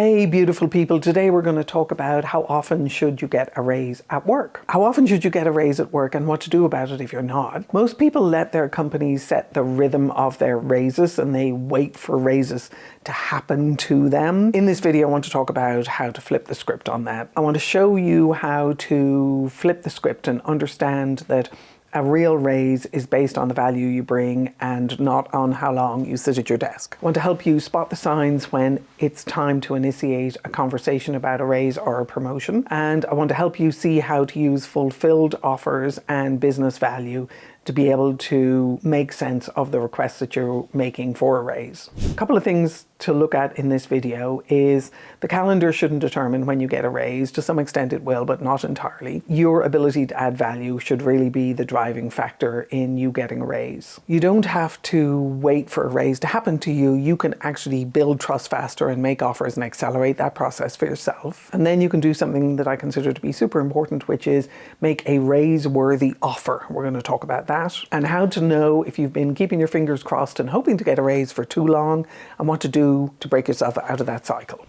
Hey beautiful people, today we're going to talk about how often should you get a raise at work. How often should you get a raise at work and what to do about it if you're not. Most people let their companies set the rhythm of their raises and they wait for raises to happen to them. In this video I want to talk about how to flip the script on that. I want to show you how to flip the script and understand that a real raise is based on the value you bring and not on how long you sit at your desk. I want to help you spot the signs when it's time to initiate a conversation about a raise or a promotion. And I want to help you see how to use fulfilled offers and business value to be able to make sense of the requests that you're making for a raise. A couple of things to look at in this video is the calendar shouldn't determine when you get a raise. To some extent it will, but not entirely. Your ability to add value should really be the driving factor in you getting a raise. You don't have to wait for a raise to happen to you. You can actually build trust faster and make offers and accelerate that process for yourself. And then you can do something that I consider to be super important, which is make a raise-worthy offer. We're going to talk about that and how to know if you've been keeping your fingers crossed and hoping to get a raise for too long and what to do to break yourself out of that cycle.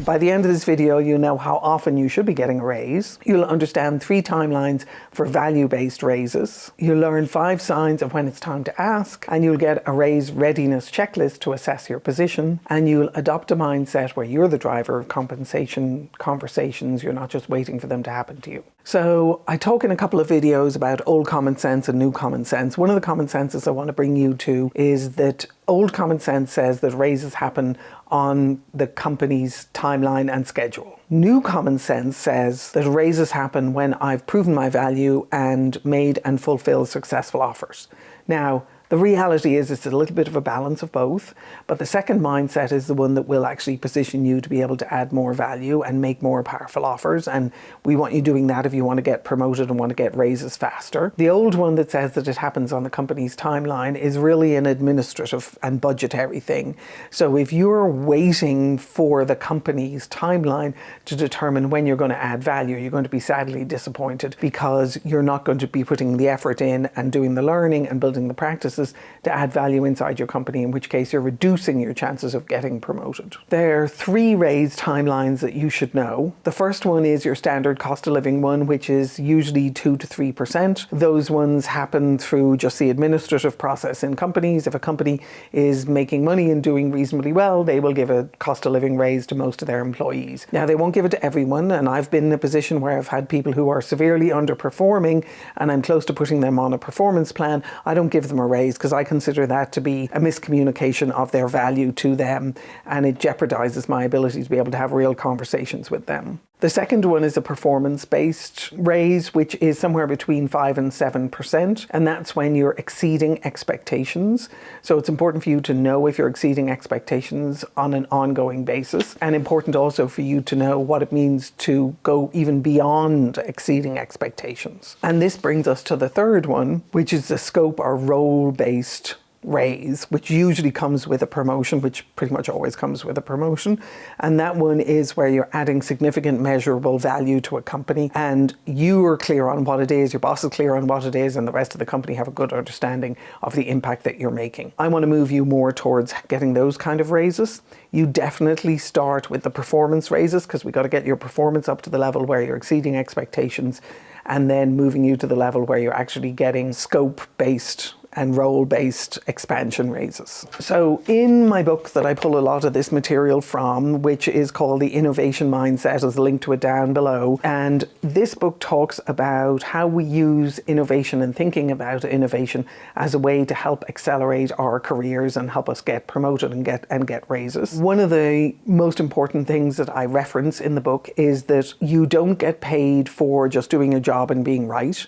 By the end of this video, you'll know how often you should be getting a raise. You'll understand 3 timelines for value-based raises. You'll learn 5 signs of when it's time to ask, and you'll get a raise readiness checklist to assess your position, and you'll adopt a mindset where you're the driver of compensation conversations. You're not just waiting for them to happen to you. So I talk in a couple of videos about old common sense and new common sense. One of the common senses I want to bring you to is that old common sense says that raises happen on the company's timeline and schedule. New common sense says that raises happen when I've proven my value and made and fulfilled successful offers. Now, the reality is it's a little bit of a balance of both, but the second mindset is the one that will actually position you to be able to add more value and make more powerful offers, and we want you doing that if you want to get promoted and want to get raises faster. The old one that says that it happens on the company's timeline is really an administrative and budgetary thing. So if you're waiting for the company's timeline to determine when you're going to add value, you're going to be sadly disappointed because you're not going to be putting the effort in and doing the learning and building the practices to add value inside your company, in which case you're reducing your chances of getting promoted. There are 3 raise timelines that you should know. The first one is your standard cost of living one, which is usually 2 to 3%. Those ones happen through just the administrative process in companies. If a company is making money and doing reasonably well, they will give a cost of living raise to most of their employees. Now, they won't give it to everyone, and I've been in a position where I've had people who are severely underperforming and I'm close to putting them on a performance plan. I don't give them a raise because I consider that to be a miscommunication of their value to them, and it jeopardizes my ability to be able to have real conversations with them. The second one is a performance-based raise, which is somewhere between 5 and 7%, and that's when you're exceeding expectations. So it's important for you to know if you're exceeding expectations on an ongoing basis, and important also for you to know what it means to go even beyond exceeding expectations. And this brings us to the third one, which is the scope or role-based raise, which usually comes with a promotion, which pretty much always comes with a promotion. And that one is where you're adding significant measurable value to a company and you are clear on what it is, your boss is clear on what it is, and the rest of the company have a good understanding of the impact that you're making. I want to move you more towards getting those kind of raises. You definitely start with the performance raises because we got to get your performance up to the level where you're exceeding expectations, and then moving you to the level where you're actually getting scope-based and role-based expansion raises. So in my book that I pull a lot of this material from, which is called The Innovation Mindset, there's a link to it down below, and this book talks about how we use innovation and thinking about innovation as a way to help accelerate our careers and help us get promoted and get raises. One of the most important things that I reference in the book is that you don't get paid for just doing a job and being right,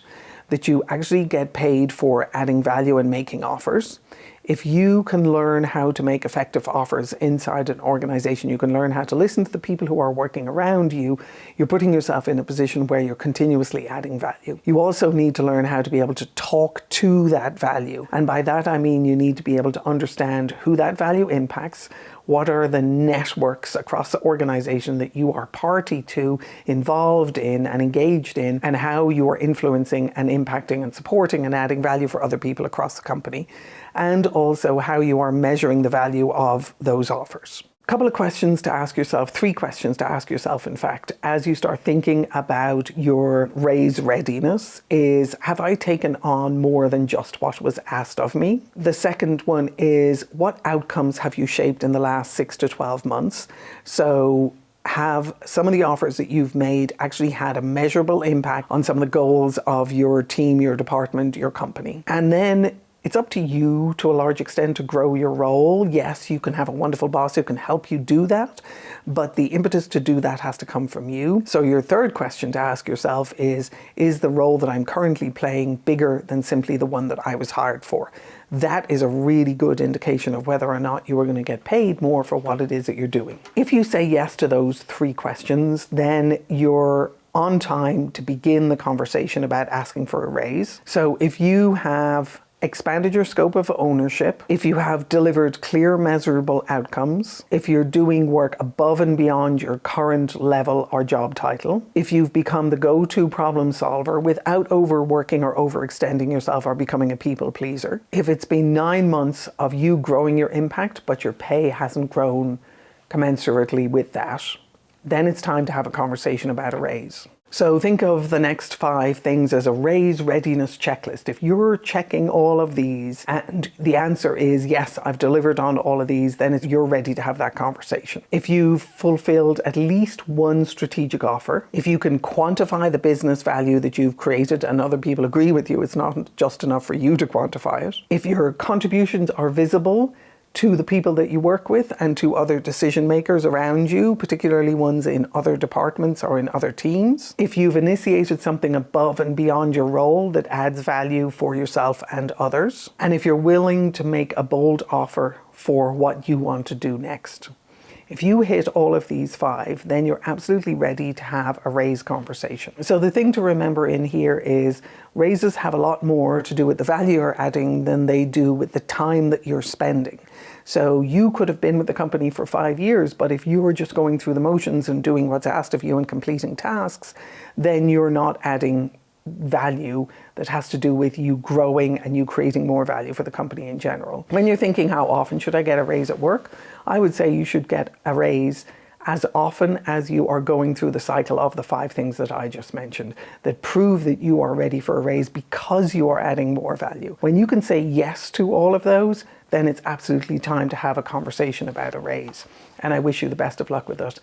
that you actually get paid for adding value and making offers. If you can learn how to make effective offers inside an organization, you can learn how to listen to the people who are working around you, you're putting yourself in a position where you're continuously adding value. You also need to learn how to be able to talk to that value. And by that I mean you need to be able to understand who that value impacts, what are the networks across the organization that you are party to, involved in and engaged in, and how you are influencing and impacting and supporting and adding value for other people across the company, and also how you are measuring the value of those offers. A couple of questions to ask yourself, 3 questions to ask yourself, in fact, as you start thinking about your raise readiness is, have I taken on more than just what was asked of me? The second one is, what outcomes have you shaped in the last 6 to 12 months? So have some of the offers that you've made actually had a measurable impact on some of the goals of your team, your department, your company? And then it's up to you to a large extent to grow your role. Yes, you can have a wonderful boss who can help you do that, but the impetus to do that has to come from you. So your third question to ask yourself is the role that I'm currently playing bigger than simply the one that I was hired for? That is a really good indication of whether or not you are going to get paid more for what it is that you're doing. If you say yes to those 3 questions, then you're on time to begin the conversation about asking for a raise. So if you have expanded your scope of ownership, if you have delivered clear, measurable outcomes, if you're doing work above and beyond your current level or job title, if you've become the go-to problem solver without overworking or overextending yourself or becoming a people pleaser, if it's been 9 months of you growing your impact but your pay hasn't grown commensurately with that, then it's time to have a conversation about a raise. So think of the next 5 things as a raise readiness checklist. If you're checking all of these and the answer is yes, I've delivered on all of these, then you're ready to have that conversation. If you've fulfilled at least one strategic offer, if you can quantify the business value that you've created and other people agree with you, it's not just enough for you to quantify it. If your contributions are visible to the people that you work with and to other decision makers around you, particularly ones in other departments or in other teams. If you've initiated something above and beyond your role that adds value for yourself and others. And if you're willing to make a bold offer for what you want to do next. If you hit all of these 5, then you're absolutely ready to have a raise conversation. So the thing to remember in here is raises have a lot more to do with the value you're adding than they do with the time that you're spending. So you could have been with the company for 5 years, but if you were just going through the motions and doing what's asked of you and completing tasks, then you're not adding value that has to do with you growing and you creating more value for the company in general. When you're thinking, how often should I get a raise at work? I would say you should get a raise as often as you are going through the cycle of the 5 things that I just mentioned that prove that you are ready for a raise because you are adding more value. When you can say yes to all of those, then it's absolutely time to have a conversation about a raise. And I wish you the best of luck with it.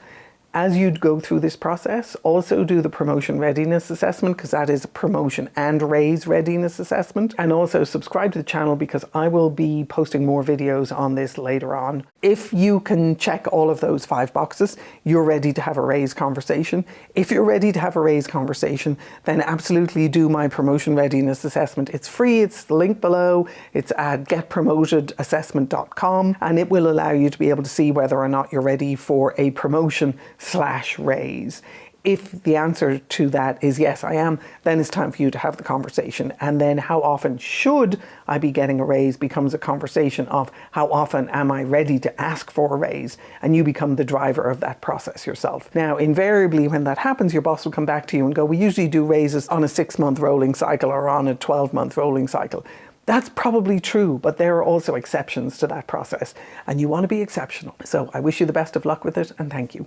As you go through this process, also do the promotion readiness assessment, because that is a promotion and raise readiness assessment. And also subscribe to the channel because I will be posting more videos on this later on. If you can check all of those 5 boxes, you're ready to have a raise conversation. If you're ready to have a raise conversation, then absolutely do my promotion readiness assessment. It's free, it's the link below. It's at getpromotedAssessment.com, and it will allow you to be able to see whether or not you're ready for a promotion/raise. If the answer to that is yes, I am, then it's time for you to have the conversation. And then how often should I be getting a raise becomes a conversation of how often am I ready to ask for a raise, and you become the driver of that process yourself. Now, invariably when that happens, your boss will come back to you and go, we usually do raises on a 6-month rolling cycle or on a 12-month rolling cycle. That's probably true, but there are also exceptions to that process, and you want to be exceptional. So I wish you the best of luck with it, and thank you.